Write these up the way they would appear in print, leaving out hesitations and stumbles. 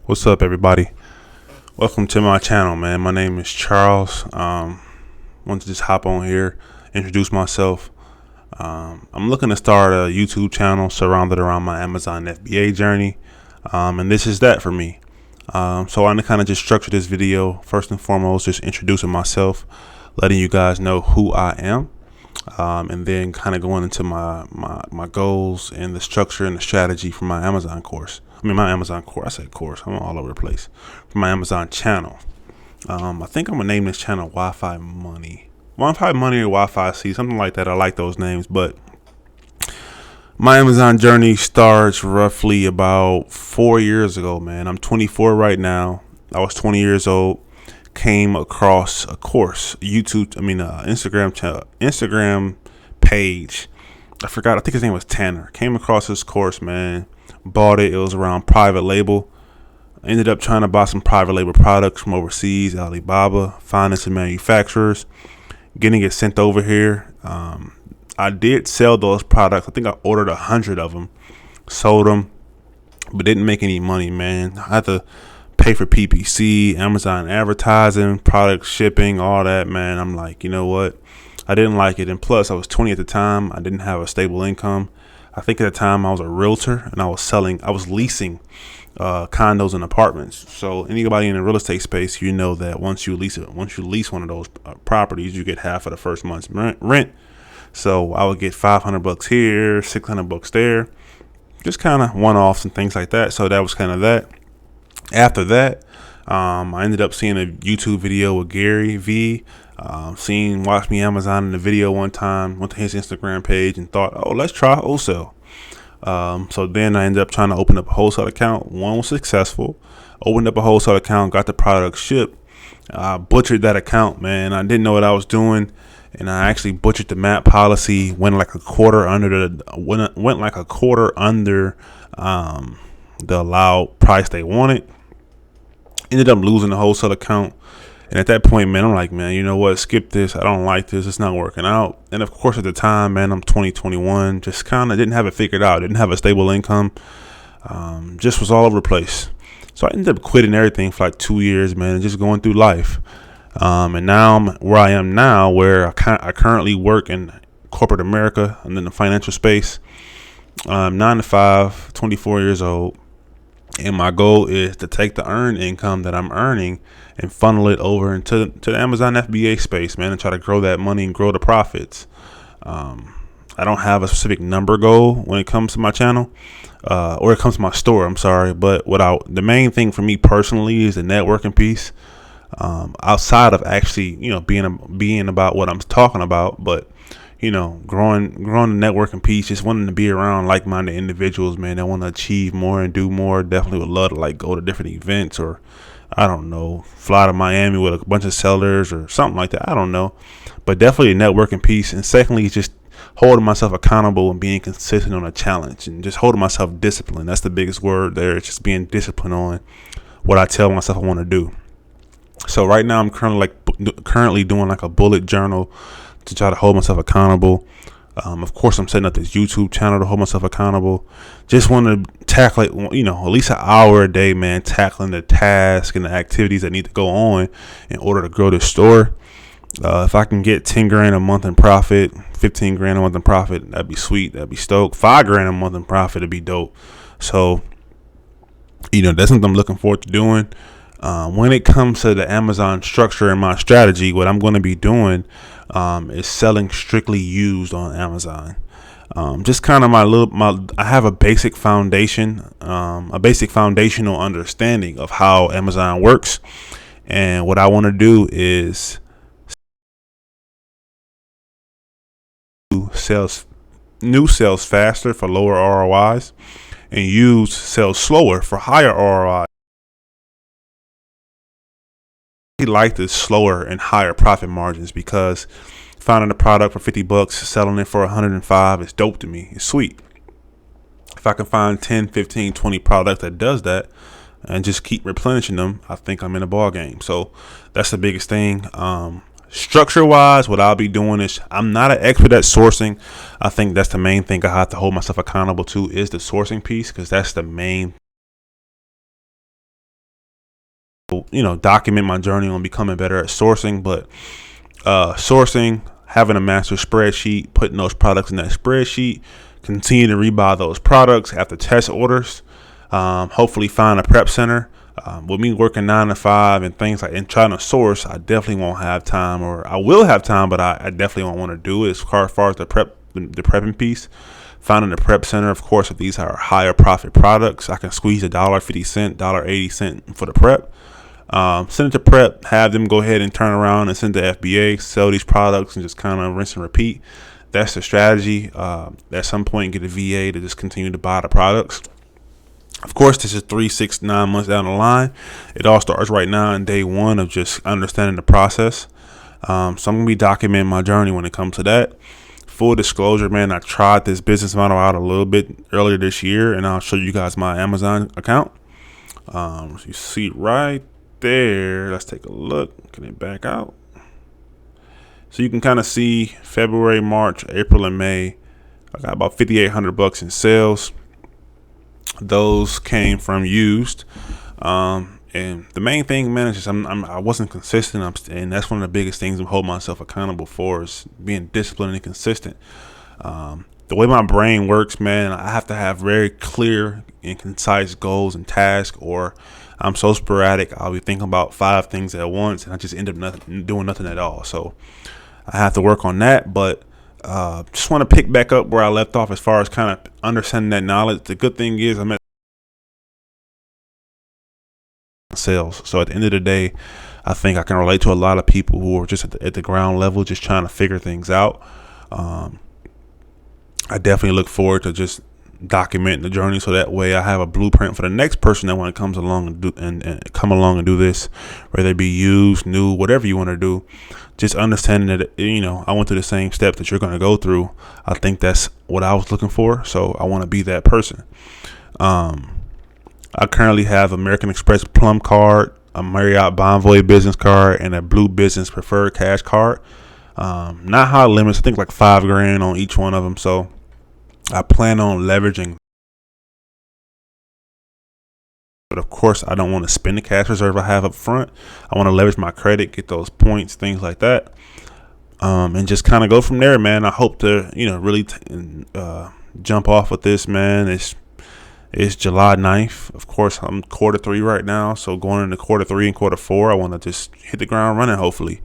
What's up, everybody? Welcome to my channel, man. My name is Charles. Want to just hop on here, introduce myself. I'm looking to start a YouTube channel surrounded around my Amazon FBA journey, and this is that for me. So I'm gonna kind of just structure this video first and foremost, just introducing myself, letting you guys know who I am, and then kind of going into my goals and the structure and the strategy for my Amazon course. My Amazon course. I said course. I'm all over the place. For my Amazon channel. I think I'm gonna name this channel Wi-Fi Money. Wi-Fi Money or Wi-Fi C, something like that. I like those names. But my Amazon journey starts roughly about 4 years ago, man. I'm 24 right now. I was 20 years old. Came across a course, Instagram page. I forgot. I think his name was Tanner. Came across this course, man. Bought it. It was around private label. Ended up trying to buy some private label products from overseas, Alibaba, finding some manufacturers, getting it sent over here. I did sell those products. I think I ordered 100 of them, sold them, but didn't make any money, man. I had to pay for PPC, Amazon advertising, product shipping, all that, man. I'm like, you know what? I didn't like it. And plus, I was 20 at the time. I didn't have a stable income. I think at the time I was a realtor and I was leasing condos and apartments. So anybody in the real estate space, you know that once you lease one of those properties, you get half of the first month's rent. So I would get $500 here, $600 there, just kind of one-offs and things like that. So that was kind of that. After that, I ended up seeing a YouTube video with Gary V. Watched me Amazon in the video one time, went to his Instagram page and thought, oh, let's try wholesale. So then I ended up trying to open up a wholesale account. One was successful. Opened up a wholesale account, got the product shipped. I butchered that account, man. I didn't know what I was doing, and I actually butchered the MAP policy. Went like a quarter under the allowed price they wanted. Ended up losing the wholesale account. And at that point, man, I'm like, man, you know what? Skip this. I don't like this. It's not working out. And of course, at the time, man, I'm 21, just kind of didn't have it figured out. Didn't have a stable income. Just was all over the place. So I ended up quitting everything for like 2 years, man, and just going through life. And now I'm where I am now, where I currently work in corporate America and in the financial space. 9 to 5, 24 years old. And my goal is to take the earned income that I'm earning and funnel it over into the Amazon FBA space, man, and try to grow that money and grow the profits. I don't have a specific number goal when it comes to my channel, or it comes to my store. I'm sorry, but the main thing for me personally is the networking piece. Outside of actually, being about what I'm talking about, but growing the networking piece, just wanting to be around like-minded individuals, man, that want to achieve more and do more. Definitely would love to go to different events, or I don't know, fly to Miami with a bunch of sellers or something like that. I don't know, but definitely a networking piece. And secondly, just holding myself accountable and being consistent on a challenge, and just holding myself disciplined. That's the biggest word there. It's just being disciplined on what I tell myself I want to do. So right now I'm currently doing like a bullet journal to try to hold myself accountable. Of course, I'm setting up this YouTube channel to hold myself accountable. Just want to tackle it, at least an hour a day, man, tackling the tasks and the activities that need to go on in order to grow this store. If I can get 10 grand a month in profit, 15 grand a month in profit, that'd be sweet. That'd be stoked. 5 grand a month in profit would be dope. So, that's something I'm looking forward to doing. When it comes to the Amazon structure and my strategy, what I'm going to be doing is selling strictly used on Amazon. Just kind of I have a basic foundation, a basic foundational understanding of how Amazon works. And what I want to do is new sales faster for lower ROIs, and used sales slower for higher ROI. I like the slower and higher profit margins, because finding a product for $50, selling it for 105 is dope to me. It's sweet. If I can find 10, 15, 20 products that does that and just keep replenishing them, I think I'm in a ball game. So that's the biggest thing. Structure wise, what I'll be doing is, I'm not an expert at sourcing. I think that's the main thing I have to hold myself accountable to, is the sourcing piece, because that's the main document my journey on becoming better at sourcing. But sourcing, having a master spreadsheet, putting those products in that spreadsheet, continue to rebuy those products after test orders, hopefully find a prep center. With me working 9 to 5 and things like and trying to source, I definitely won't have time, or I will have time, but I definitely won't want to do it as far as the prepping piece. Finding a prep center, of course, if these are higher profit products, I can squeeze $1.50, $1.80 for the prep. Send it to prep, have them go ahead and turn around and send to FBA, sell these products, and just kind of rinse and repeat. That's the strategy. At some point, get a VA to just continue to buy the products. Of course, this is 3, 6, 9 months down the line. It all starts right now in day one of just understanding the process. So I'm going to be documenting my journey when it comes to that. Full disclosure, man, I tried this business model out a little bit earlier this year, and I'll show you guys my Amazon account. You see right there. Let's take a look. Can it back out? So you can kind of see February, March, April, and May. I got about $5,800 in sales. Those came from used. And the main thing, man, is just I wasn't consistent. And that's one of the biggest things I'm holding myself accountable for, is being disciplined and consistent. The way my brain works, man, I have to have very clear and concise goals and tasks, or I'm so sporadic. I'll be thinking about 5 things at once, and I just end up doing nothing at all. So I have to work on that. But just want to pick back up where I left off as far as kind of understanding that knowledge. The good thing is I'm at sales. So at the end of the day, I think I can relate to a lot of people who are just at the ground level, just trying to figure things out. I definitely look forward to just documenting the journey, so that way I have a blueprint for the next person that when it comes along and come along and do this, whether it be used, new, whatever you want to do. Just understanding that, I went through the same steps that you're going to go through. I think that's what I was looking for. So I want to be that person. I currently have American Express Plum card, a Marriott Bonvoy business card, and a Blue Business Preferred Cash card. Not high limits. I think like $5,000 on each one of them. So I plan on leveraging. But of course, I don't want to spend the cash reserve I have up front. I want to leverage my credit, get those points, things like that, and just kind of go from there, man. I hope to, really jump off with this, man. It's July 9th. Of course, I'm quarter 3 right now. So going into quarter 3 and quarter 4, I want to just hit the ground running, hopefully.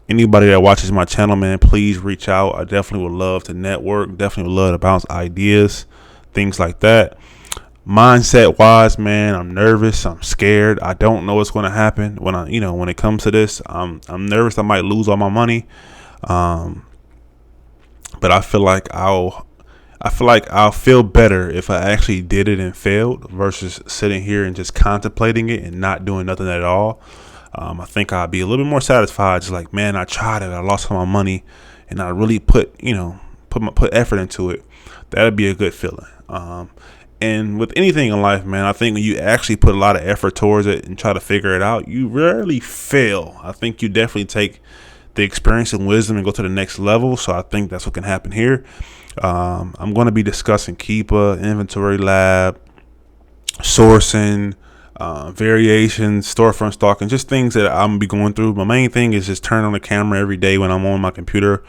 Anybody that watches my channel, man, please reach out. I definitely would love to network. Definitely would love to bounce ideas, things like that. Mindset wise, man, I'm nervous. I'm scared. I don't know what's going to happen when when it comes to this. I'm nervous. I might lose all my money. But I feel like I'll feel better if I actually did it and failed versus sitting here and just contemplating it and not doing nothing at all. I think I'd be a little bit more satisfied. Just like, man, I tried it. I lost all my money, and I really put effort into it. That'd be a good feeling. And with anything in life, man, I think when you actually put a lot of effort towards it and try to figure it out, you rarely fail. I think you definitely take the experience and wisdom and go to the next level. So I think that's what can happen here. I'm going to be discussing Keepa, Inventory Lab, sourcing, variations, storefront stalking, just things that I'm going to be going through. My main thing is just turn on the camera every day when I'm on my computer,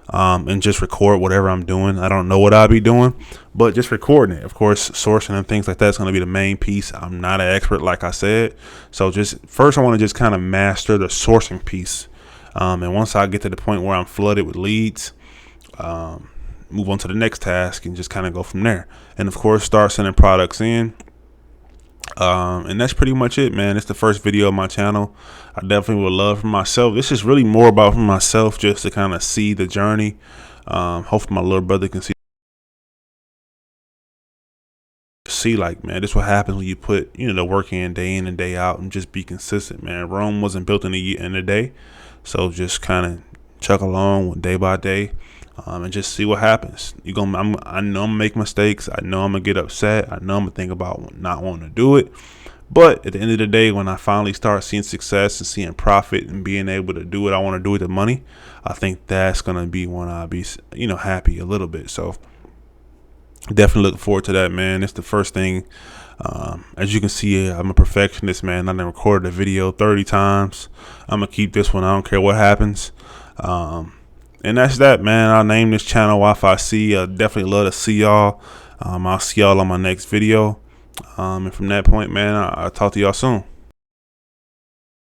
and just record whatever I'm doing. I don't know what I'll be doing, but just recording it. Of course, sourcing and things like that is going to be the main piece. I'm not an expert, like I said. So just first, I want to just kind of master the sourcing piece. And once I get to the point where I'm flooded with leads, move on to the next task and just kind of go from there. And of course, start sending products in. And that's pretty much it, man. It's the first video of my channel. I definitely would love for myself. This is really more about for myself, just to kind of see the journey. Hopefully my little brother can see like, man, this is what happens when you put, the work in and day out and just be consistent, man. Rome wasn't built in a day. So just kind of chuck along day by day. And just see what happens. I know I'm gonna make mistakes. I know I'm gonna get upset. I know I'm gonna think about not wanting to do it. But at the end of the day, when I finally start seeing success and seeing profit and being able to do what I want to do with the money, I think that's gonna be when I'll be, happy a little bit. So definitely looking forward to that, man. It's the first thing As you can see, I'm a perfectionist, man. I done recorded a video 30 times. I'm gonna keep this one. I don't care what happens. And that's that, man. I'll name this channel Wi-Fi C. I definitely love to see y'all. I'll see y'all on my next video. And from that point, man, I'll talk to y'all soon.